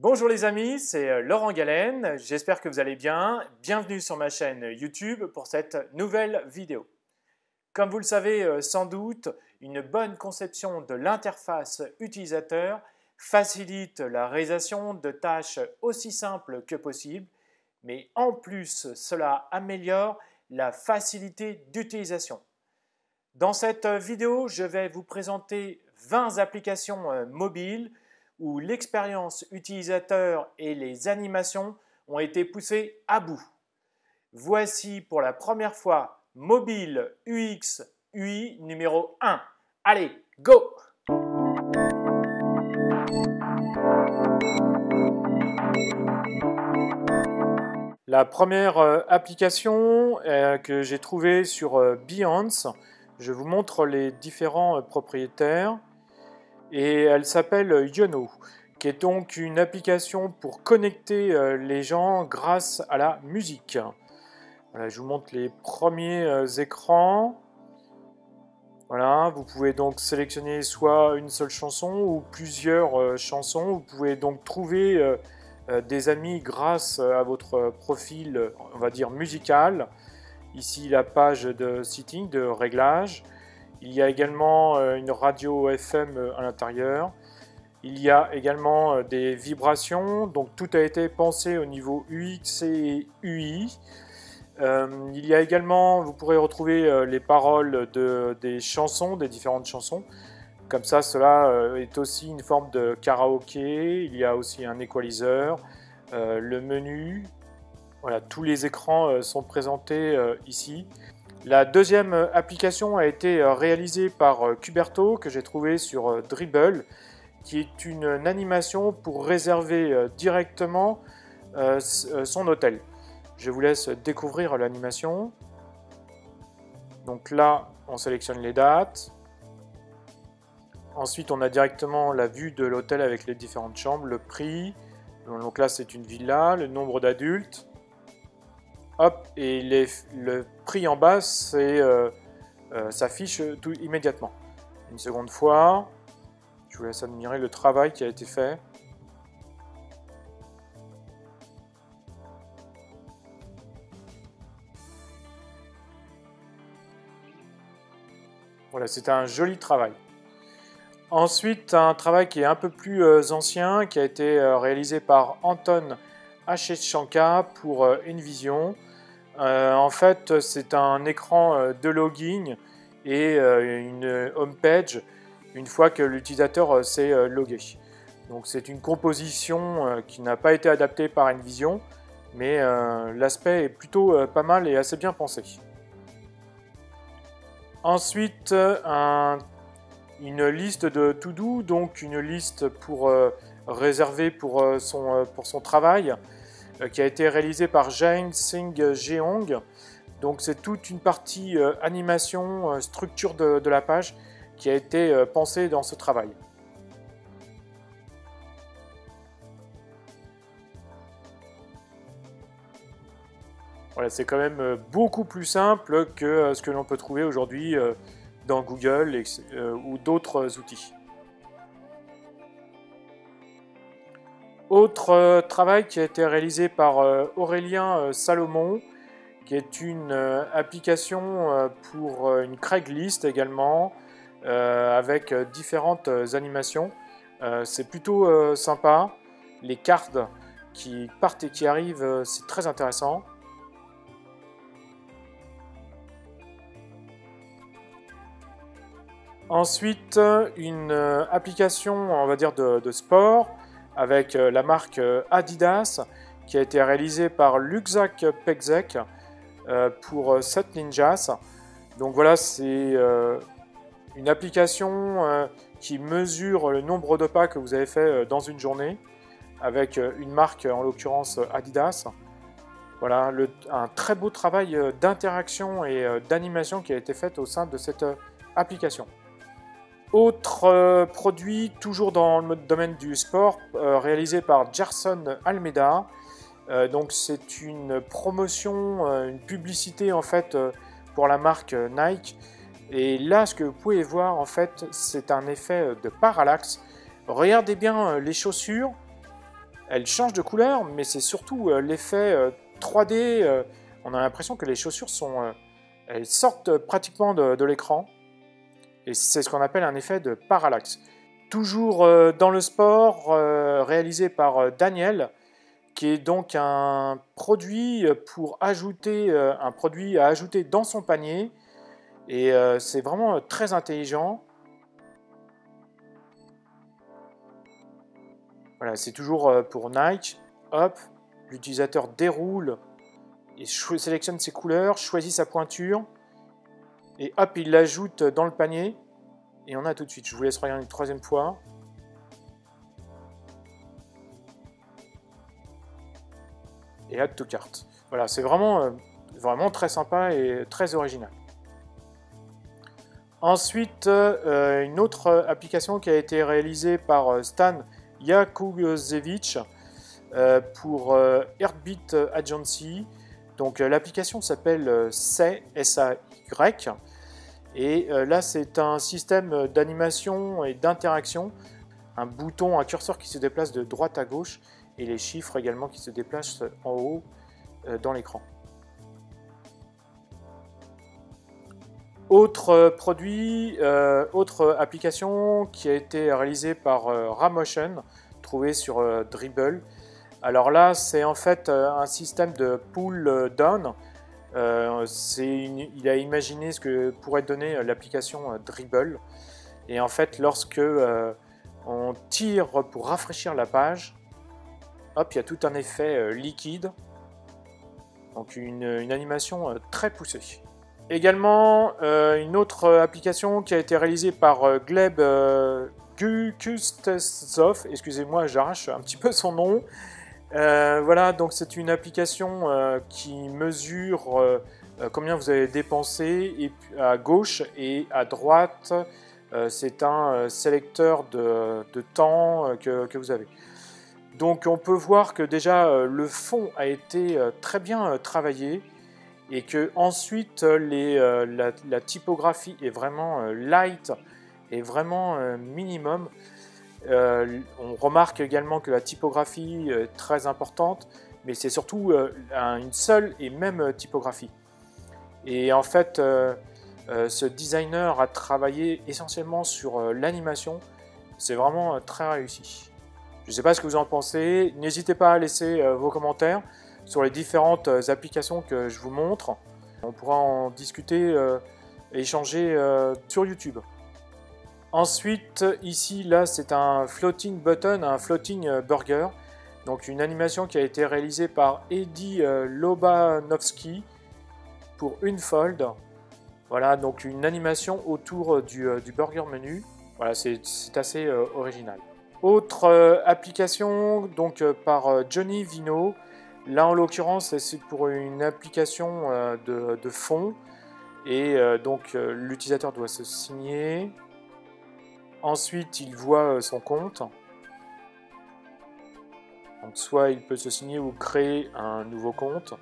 Bonjour les amis, c'est Laurent Galen, j'espère que vous allez bien. Bienvenue sur ma chaîne YouTube pour cette nouvelle vidéo. Comme vous le savez sans doute, une bonne conception de l'interface utilisateur facilite la réalisation de tâches aussi simples que possible, mais en plus cela améliore la facilité d'utilisation. Dans cette vidéo, je vais vous présenter 20 applications mobiles où l'expérience utilisateur et les animations ont été poussées à bout. Voici pour la première fois Mobile UX UI numéro 1. Allez, go! La première application que j'ai trouvée sur Behance, je vous montre les différents propriétaires. Et elle s'appelle Yono, qui est donc une application pour connecter les gens grâce à la musique. Voilà, je vous montre les premiers écrans. Voilà, vous pouvez donc sélectionner soit une seule chanson ou plusieurs chansons. Vous pouvez donc trouver des amis grâce à votre profil, on va dire, musical. Ici, la page de setting, de réglage. Il y a également une radio FM à l'intérieur. Il y a également des vibrations. Donc tout a été pensé au niveau UX et UI. Il y a également, vous pourrez retrouver les paroles des chansons, des différentes chansons. Comme ça, cela est aussi une forme de karaoké. Il y a aussi un equalizer, le menu. Voilà, tous les écrans sont présentés ici. La deuxième application a été réalisée par Cuberto, que j'ai trouvé sur Dribbble, qui est une animation pour réserver directement son hôtel. Je vous laisse découvrir l'animation. Donc là, on sélectionne les dates. Ensuite, on a directement la vue de l'hôtel avec les différentes chambres, le prix. Donc là, c'est une villa, le nombre d'adultes. Hop, et le prix en bas s'affiche tout immédiatement. Une seconde fois, je vous laisse admirer le travail qui a été fait. Voilà, c'est un joli travail. Ensuite, un travail qui est un peu plus ancien, qui a été réalisé par Anton Hachechanka pour Envision. En fait, c'est un écran de login et une home page une fois que l'utilisateur s'est logué. Donc c'est une composition qui n'a pas été adaptée par Envision, mais l'aspect est plutôt pas mal et assez bien pensé. Ensuite, une liste de to-do, donc une liste pour réserver pour son travail, qui a été réalisé par Jain Singh Jeong. Donc c'est toute une partie animation, structure de la page qui a été pensée dans ce travail. Voilà, c'est quand même beaucoup plus simple que ce que l'on peut trouver aujourd'hui dans Google ou d'autres outils. Autre travail qui a été réalisé par Aurélien Salomon, qui est une application pour une Craigslist également, avec différentes animations. C'est plutôt sympa. Les cartes qui partent et qui arrivent, c'est très intéressant. Ensuite, une application, on va dire, de sport, avec la marque Adidas, qui a été réalisée par Luxak Pexek pour 7 Ninjas. Donc voilà, c'est une application qui mesure le nombre de pas que vous avez fait dans une journée, avec une marque, en l'occurrence Adidas. Voilà, un très beau travail d'interaction et d'animation qui a été fait au sein de cette application. Autre produit, toujours dans le domaine du sport, réalisé par Gerson Almeida. Donc c'est une promotion, une publicité en fait pour la marque Nike. Et là, ce que vous pouvez voir en fait, c'est un effet de parallaxe. Regardez bien les chaussures. elles changent de couleur, mais c'est surtout l'effet 3D. On a l'impression que les chaussures elles sortent pratiquement de l'écran. Et c'est ce qu'on appelle un effet de parallaxe. Toujours dans le sport, réalisé par Daniel, qui est donc un produit un produit à ajouter dans son panier. Et c'est vraiment très intelligent. Voilà, c'est toujours pour Nike. Hop, l'utilisateur déroule et sélectionne ses couleurs, choisit sa pointure. Et hop, il l'ajoute dans le panier. Et on a tout de suite. Je vous laisse regarder une troisième fois. Et add to cart. Voilà, c'est vraiment très sympa et très original. Ensuite, une autre application qui a été réalisée par Stan Jakubowicz pour Heartbeat Agency. Donc l'application s'appelle SAY, S-A-Y. Et là, c'est un système d'animation et d'interaction. Un bouton, un curseur qui se déplace de droite à gauche et les chiffres également qui se déplacent en haut dans l'écran. Autre produit, autre application qui a été réalisée par Ramotion, trouvée sur Dribbble. Alors là, c'est en fait un système de pull down. Il a imaginé ce que pourrait donner l'application Dribbble. Et en fait, lorsque on tire pour rafraîchir la page, hop, il y a tout un effet liquide. Donc une animation très poussée. Également, une autre application qui a été réalisée par Gleb Kustezov. Excusez-moi, j'arrache un petit peu son nom. Voilà, donc c'est une application qui mesure combien vous avez dépensé et à gauche et à droite. C'est un sélecteur de temps que vous avez. Donc on peut voir que déjà le fond a été très bien travaillé et que ensuite la typographie est vraiment light et vraiment minimum. On remarque également que la typographie est très importante, mais c'est surtout une seule et même typographie. Et en fait, ce designer a travaillé essentiellement sur l'animation. C'est vraiment très réussi. Je ne sais pas ce que vous en pensez. N'hésitez pas à laisser vos commentaires sur les différentes applications que je vous montre. On pourra en discuter et échanger sur YouTube. Ensuite, ici, là, c'est un floating button, un floating burger. Donc une animation qui a été réalisée par Eddie Lobanovsky pour Unfold. Voilà, donc une animation autour du burger menu. Voilà, c'est assez original. Autre application donc par Johnny Vino. Là, en l'occurrence, c'est pour une application de fond. Et donc l'utilisateur doit se signer. Ensuite, il voit son compte. Donc, soit il peut se signer ou créer un nouveau compte.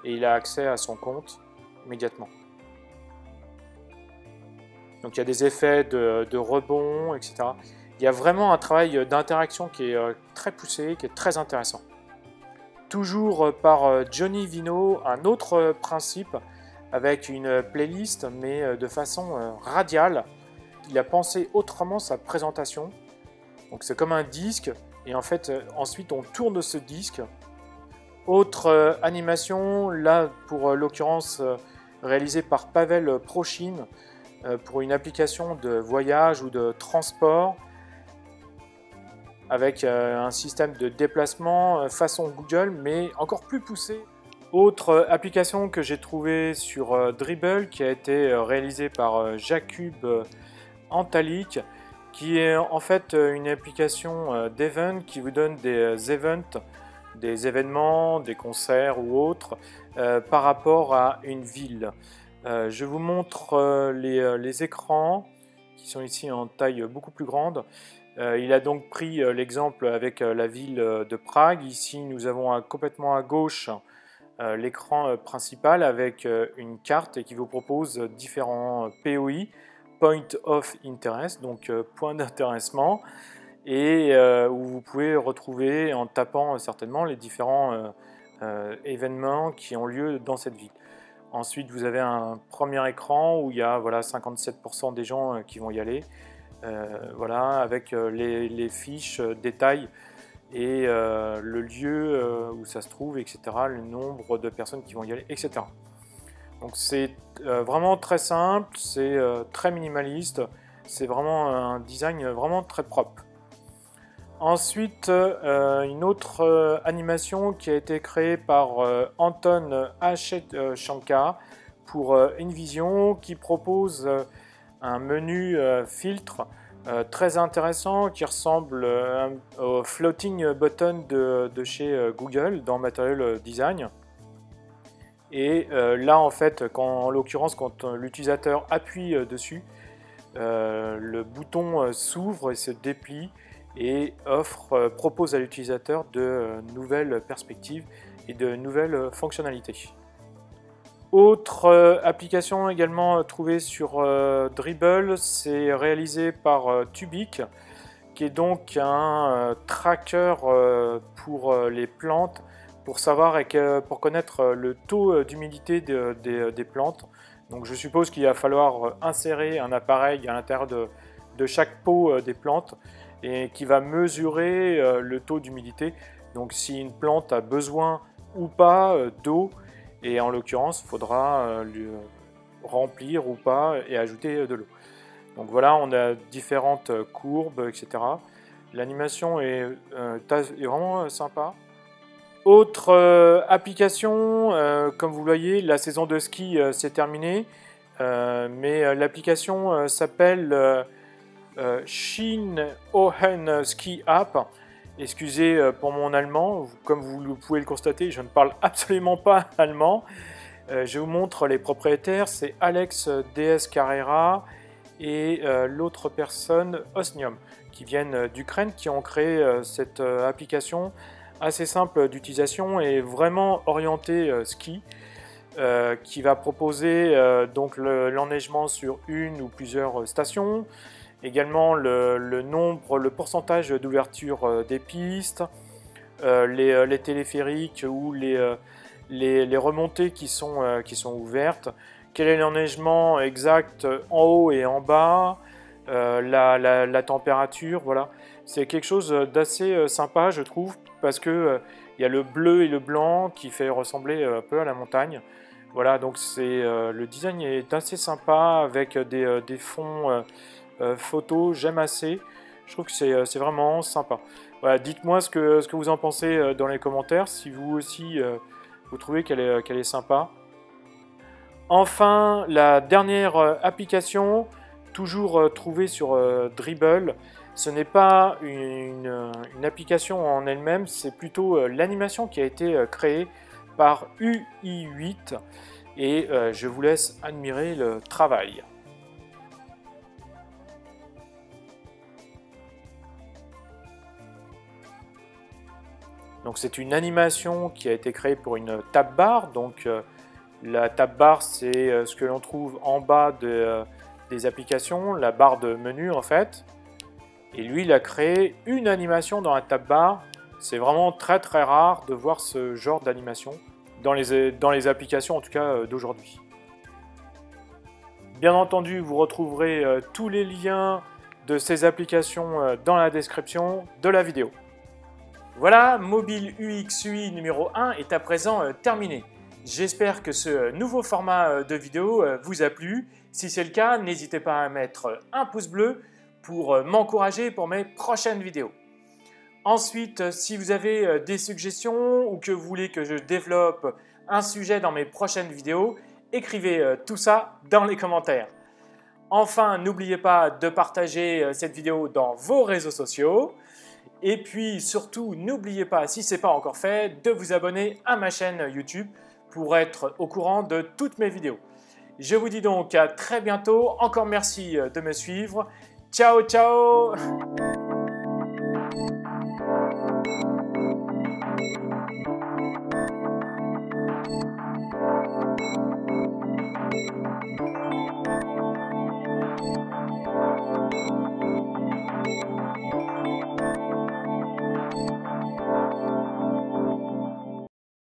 Et il a accès à son compte immédiatement. Donc, il y a des effets de rebond, etc. Il y a vraiment un travail d'interaction qui est très poussé, qui est très intéressant. Toujours par Johnny Vino, un autre principe avec une playlist, mais de façon radiale. Il a pensé autrement sa présentation. Donc c'est comme un disque, et en fait, ensuite on tourne ce disque. Autre animation, là pour l'occurrence réalisée par Pavel Prochin, pour une application de voyage ou de transport, avec un système de déplacement façon Google, mais encore plus poussé. Autre application que j'ai trouvée sur Dribbble, qui a été réalisée par Jakub Antalik, qui est en fait une application d'event qui vous donne des events, des événements, des concerts ou autres par rapport à une ville. Je vous montre les écrans qui sont ici en taille beaucoup plus grande. Il a donc pris l'exemple avec la ville de Prague. Ici, nous avons complètement à gauche l'écran principal avec une carte et qui vous propose différents POI, Point of Interest, donc point d'intéressement. et où vous pouvez retrouver en tapant certainement les différents événements qui ont lieu dans cette ville. Ensuite, vous avez un premier écran où il y a voilà, 57% des gens qui vont y aller, voilà, avec les fiches, détails et le lieu où ça se trouve, etc., le nombre de personnes qui vont y aller, etc. Donc c'est vraiment très simple, c'est très minimaliste, c'est vraiment un design vraiment très propre. Ensuite, une autre animation qui a été créée par Anton Shankar pour InVision, qui propose un menu filtre très intéressant qui ressemble au floating button de chez Google dans Material Design. Et là, en fait, en l'occurrence, quand l'utilisateur appuie dessus, le bouton s'ouvre et se déplie et propose à l'utilisateur de nouvelles perspectives et de nouvelles fonctionnalités. Autre application également trouvée sur Dribbble, c'est réalisé par Tubic, qui est donc un tracker pour les plantes, pour savoir et pour connaître le taux d'humidité des plantes. Donc je suppose qu'il va falloir insérer un appareil à l'intérieur de chaque pot des plantes et qui va mesurer le taux d'humidité. Donc si une plante a besoin ou pas d'eau, et en l'occurrence, il faudra lui remplir ou pas et ajouter de l'eau. Donc voilà, on a différentes courbes, etc. L'animation est vraiment sympa. Autre application, comme vous voyez, la saison de ski s'est terminée, mais l'application s'appelle Shin-Ohen Ski App. Excusez pour mon allemand, comme vous pouvez le constater, je ne parle absolument pas allemand. Je vous montre les propriétaires, c'est Alex DS Carrera et l'autre personne, Osnium, qui viennent d'Ukraine, qui ont créé cette application assez simple d'utilisation et vraiment orientée ski, qui va proposer donc l'enneigement sur une ou plusieurs stations, également le pourcentage d'ouverture des pistes, les téléphériques ou les remontées qui sont ouvertes, quel est l'enneigement exact en haut et en bas, la température, voilà. C'est quelque chose d'assez sympa, je trouve, parce que il y a le bleu et le blanc qui fait ressembler un peu à la montagne. Voilà, donc le design est assez sympa avec des fonds photos, j'aime assez. Je trouve que c'est vraiment sympa. Voilà, dites-moi ce que vous en pensez dans les commentaires, si vous aussi vous trouvez qu'elle est sympa. Enfin, la dernière application, toujours trouvée sur Dribbble, ce n'est pas une application en elle-même, c'est plutôt l'animation qui a été créée par UI8 et je vous laisse admirer le travail. Donc c'est une animation qui a été créée pour une tab bar. Donc la tab bar, c'est ce que l'on trouve en bas des applications, la barre de menu en fait. Et lui, il a créé une animation dans la tab bar. C'est vraiment très très rare de voir ce genre d'animation dans les applications en tout cas d'aujourd'hui. Bien entendu, vous retrouverez tous les liens de ces applications dans la description de la vidéo. Voilà, Mobile UX UI numéro 1 est à présent terminé. J'espère que ce nouveau format de vidéo vous a plu. Si c'est le cas, n'hésitez pas à mettre un pouce bleu pour m'encourager pour mes prochaines vidéos. Ensuite, si vous avez des suggestions ou que vous voulez que je développe un sujet dans mes prochaines vidéos, écrivez tout ça dans les commentaires. Enfin, n'oubliez pas de partager cette vidéo dans vos réseaux sociaux. Et puis surtout, n'oubliez pas, si ce n'est pas encore fait, de vous abonner à ma chaîne YouTube pour être au courant de toutes mes vidéos. Je vous dis donc à très bientôt. Encore merci de me suivre. Ciao, ciao!